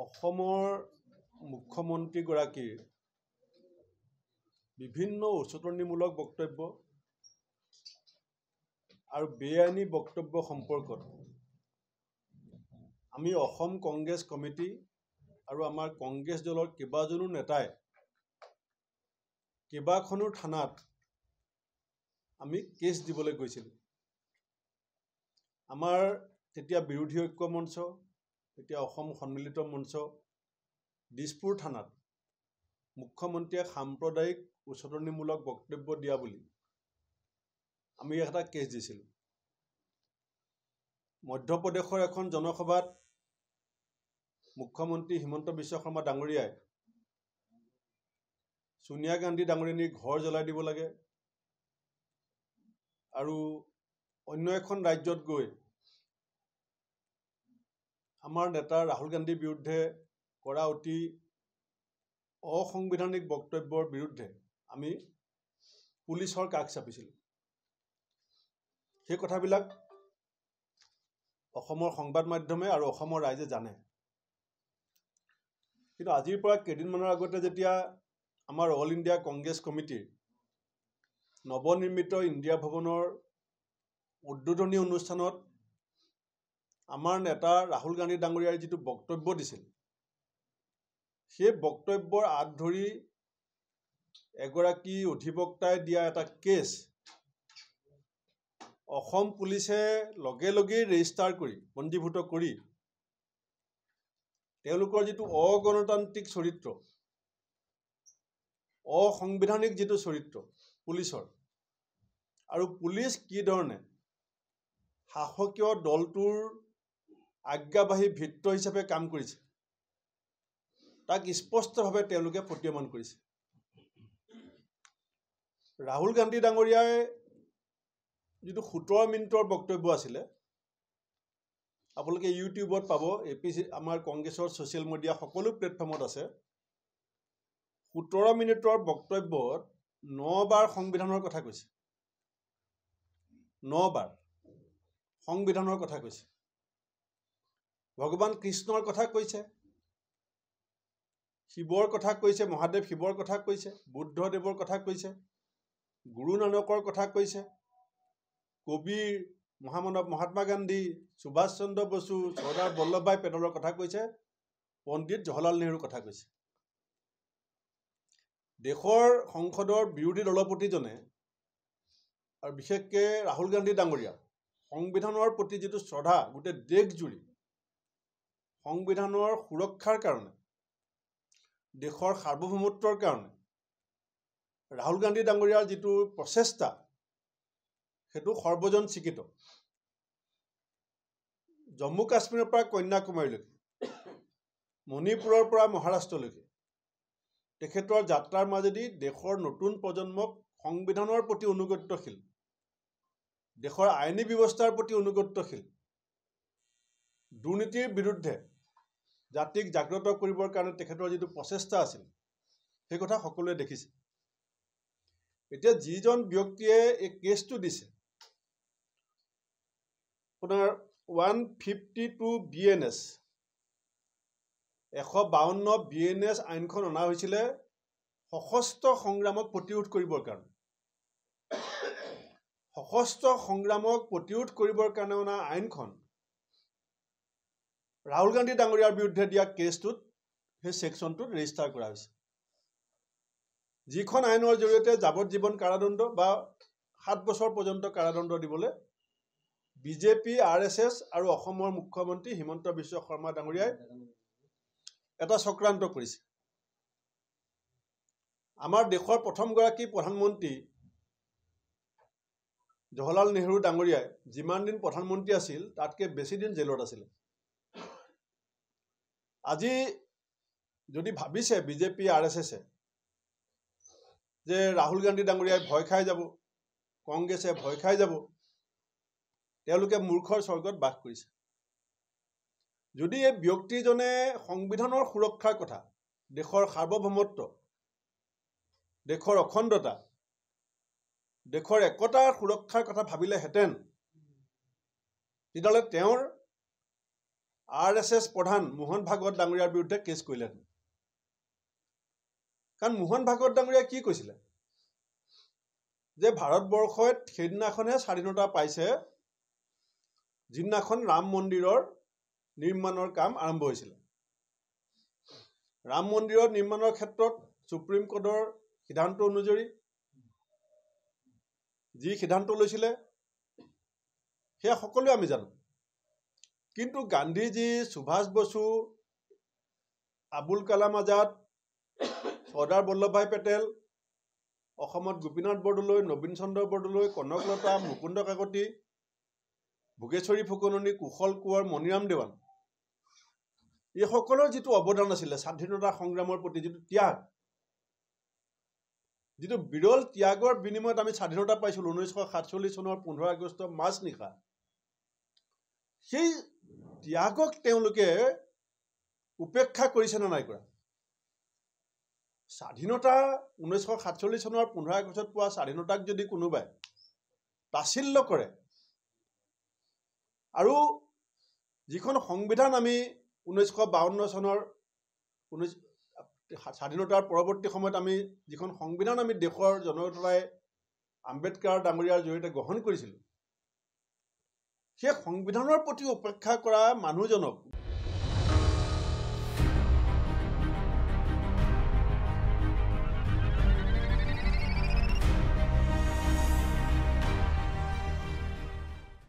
অসমৰ মুখ্যমন্ত্ৰীগৰাকীৰ বিভিন্ন উচতনিমূলক বক্তব্য আৰু বেআইনী বক্তব্য সম্পৰ্কত আমি অসম কংগ্ৰেছ কমিটি আৰু আমাৰ কংগ্ৰেছ দলৰ কেইবাজনো নেতাই কেইবাখনো থানাত আমি কেছ দিবলৈ গৈছিলোঁ। আমাৰ তেতিয়া বিৰোধী ঐক্য মঞ্চ, এতিয়া অসম সন্মিলিত মঞ্চ, দিছপুৰ থানাত মুখ্যমন্ত্ৰীয়ে সাম্প্ৰদায়িক উচতনিমূলক বক্তব্য দিয়া বুলি আমি এটা কেছ দিছিলোঁ। মধ্যপ্ৰদেশৰ এখন জনসভাত মুখ্যমন্ত্ৰী হিমন্ত বিশ্ব শৰ্মা ডাঙৰীয়াই ছোনিয়া গান্ধী ডাঙৰীয়ানীৰ ঘৰ জ্বলাই দিব লাগে আৰু অন্য এখন ৰাজ্যত গৈ আমাৰ নেতা ৰাহুল গান্ধীৰ বিৰুদ্ধে কৰা অতি অসাংবিধানিক বক্তব্যৰ বিৰুদ্ধে আমি পুলিচৰ কাষ চাপিছিলোঁ। সেই কথাবিলাক অসমৰ সংবাদ মাধ্যমে আৰু অসমৰ ৰাইজে জানে। কিন্তু আজিৰ পৰা কেইদিনমানৰ আগতে যেতিয়া আমাৰ অল ইণ্ডিয়া কংগ্ৰেছ কমিটিৰ নৱনিৰ্মিত ইণ্ডিয়া ভৱনৰ উদ্বোধনী অনুষ্ঠানত আমাৰ নেতা ৰাহুল গান্ধী ডাঙৰীয়াই যিটো বক্তব্য দিছিল, সেই বক্তব্যৰ আঁত ধৰি এগৰাকী অধিবক্তাই দিয়া এটা কেছ অসম পুলিচে লগে লগেই ৰেজিষ্টাৰ কৰি পঞ্জীভূত কৰি তেওঁলোকৰ যিটো অগণতান্ত্ৰিক চৰিত্ৰ, অসাংবিধানিক যিটো চৰিত্ৰ পুলিচৰ, আৰু পুলিচ কি ধৰণে শাসকীয় দলটোৰ আজ্ঞাবাহী ভিত্ত হিচাপে কাম কৰিছে তাক স্পষ্টভাৱে তেওঁলোকে প্ৰতীয়মান কৰিছে। ৰাহুল গান্ধী ডাঙৰীয়াই যিটো 17 মিনিটৰ বক্তব্য আছিলে, আপোনালোকে ইউটিউবত পাব, APC আমাৰ কংগ্ৰেছৰ ছ'চিয়েল মিডিয়া সকলো প্লেটফৰ্মত আছে। 17 মিনিটৰ বক্তব্যত 9 বাৰ সংবিধানৰ কথা কৈছে, 9 বাৰ সংবিধানৰ কথা কৈছে, ভগৱান কৃষ্ণৰ কথা কৈছে, শিৱৰ কথা কৈছে, মহাদেৱ শিৱৰ কথা কৈছে, বুদ্ধদেৱৰ কথা কৈছে, গুৰু নানকৰ কথা কৈছে, কবিৰ, মহামানৱ মহাত্মা গান্ধী, সুভাষ চন্দ্ৰ বসু, চৰ্দাৰ বল্লভভাই পেটেলৰ কথা কৈছে, পণ্ডিত জৱাহৰলাল নেহৰুৰ কথা কৈছে। দেশৰ সংসদৰ বিৰোধী দলপতিজনে আৰু বিশেষকৈ ৰাহুল গান্ধী ডাঙৰীয়া সংবিধানৰ প্ৰতি যিটো শ্ৰদ্ধা গোটেই দেশজুৰি সংবিধানৰ সুৰক্ষাৰ কাৰণে, দেশৰ সাৰ্বভৌমত্বৰ কাৰণে ৰাহুল গান্ধী ডাঙৰীয়াৰ যিটো প্ৰচেষ্টা সেইটো সৰ্বজন স্বীকৃত। জম্মু কাশ্মীৰৰ পৰা কন্যাকুমাৰীলৈকে, মণিপুৰৰ পৰা মহাৰাষ্ট্ৰলৈকে তেখেতৰ যাত্ৰাৰ মাজেদি দেশৰ নতুন প্ৰজন্মক সংবিধানৰ প্ৰতি অনুগত্যশীল, দেশৰ আইনী ব্যৱস্থাৰ প্ৰতি অনুগত্যশীল, দুৰ্নীতিৰ বিৰুদ্ধে জাতিক জাগ্ৰত কৰিবৰ কাৰণে তেখেতৰ যিটো প্ৰচেষ্টা আছিল সেই কথা সকলোৱে দেখিছে। এতিয়া যিজন ব্যক্তিয়ে এই কেছটো দিছে, আপোনাৰ 152 BNS 152 BNS আইনখন অনা হৈছিলে সশস্ত্ৰ সংগ্ৰামক প্ৰতিৰোধ কৰিবৰ কাৰণে। সশস্ত্ৰ সংগ্ৰামক প্ৰতিৰোধ কৰিবৰ কাৰণে অনা আইনখন ৰাহুল গান্ধী ডাঙৰীয়াৰ বিৰুদ্ধে দিয়া কেছটোত সেই ছেকশ্যনটোত ৰেজিষ্টাৰ কৰা হৈছে, যিখন আইনৰ জৰিয়তে যাৱজ্জীৱন কাৰাদণ্ড বা 7 বছৰ পৰ্যন্ত কাৰাদণ্ড দিবলৈ বিজেপি, RSS আৰু অসমৰ মুখ্যমন্ত্ৰী হিমন্ত বিশ্ব শৰ্মা ডাঙৰীয়াই এটা চক্ৰান্ত কৰিছে। আমাৰ দেশৰ প্ৰথমগৰাকী প্ৰধানমন্ত্ৰী জৱাহৰলাল নেহৰু ডাঙৰীয়াই যিমান দিন প্ৰধানমন্ত্ৰী আছিল তাতকৈ বেছি দিন জেলত আছিলে। আজি যদি ভাবিছে বিজেপি, RSS যে ৰাহুল গান্ধী ডাঙৰীয়াই ভয় খাই যাব, কংগ্ৰেছে ভয় খাই যাব, তেওঁলোকে মূৰ্খৰ স্বৰ্গত বাস কৰিছে। যদি এই ব্যক্তিজনে সংবিধানৰ সুৰক্ষাৰ কথা, দেশৰ সাৰ্বভৌমত্ব, দেশৰ অখণ্ডতা, দেশৰ একতাৰ সুৰক্ষাৰ কথা ভাবিলেহেঁতেন তেতিয়াহ'লে তেওঁৰ RSS প্ৰধান মোহন ভাগৱত ডাঙৰীয়াৰ বিৰুদ্ধে কেছ কৰিলে। কাৰণ মোহন ভাগৱত ডাঙৰীয়াই কি কৈছিলে যে ভাৰতবৰ্ষত সেইদিনাখনহে স্বাধীনতা পাইছে যিদিনাখন ৰাম মন্দিৰৰ নিৰ্মাণৰ কাম আৰম্ভ হৈছিলে। ৰাম মন্দিৰৰ নিৰ্মাণৰ ক্ষেত্ৰত সুপ্ৰিম কোৰ্টৰ সিদ্ধান্ত অনুযায়ী যি সিদ্ধান্ত লৈছিলে সেয়া সকলোৱে আমি জানো। কিন্তু গান্ধীজী, সুভাষ বসু, আবুল কালাম আজাদ, চৰ্দাৰ বল্লভভাই পেটেল, অসমত গোপীনাথ বৰদলৈ, নবীন চন্দ্ৰ বৰদলৈ, কনকলতা, মুকুন্দ কাকতি, ভোগেশ্বৰী ফুকননী, কুশল কোঁৱৰ, মণিৰাম দেৱান, এইসকলৰ যিটো অৱদান আছিলে স্বাধীনতা সংগ্ৰামৰ প্ৰতি যিটো ত্যাগ, যিটো বিৰল ত্যাগৰ বিনিময়ত আমি স্বাধীনতা পাইছিলোঁ 1947 চনৰ 15 আগষ্ট মাজনিশা, সেই ত্যাগক তেওঁলোকে উপেক্ষা কৰিছে নে নাই কৰা? স্বাধীনতা 1947 চনৰ 15 আগষ্টত পোৱা স্বাধীনতাক যদি কোনোবাই তাচিল্য কৰে আৰু যিখন সংবিধান আমি 1952 চনৰ স্বাধীনতাৰ পৰৱৰ্তী সময়ত আমি যিখন সংবিধান আমি দেশৰ জনতাই আম্বেদকাৰ ডাঙৰীয়াৰ জৰিয়তে গ্ৰহণ কৰিছিলোঁ, সেই সংবিধানৰ প্ৰতি উপেক্ষা কৰা মানুহজনক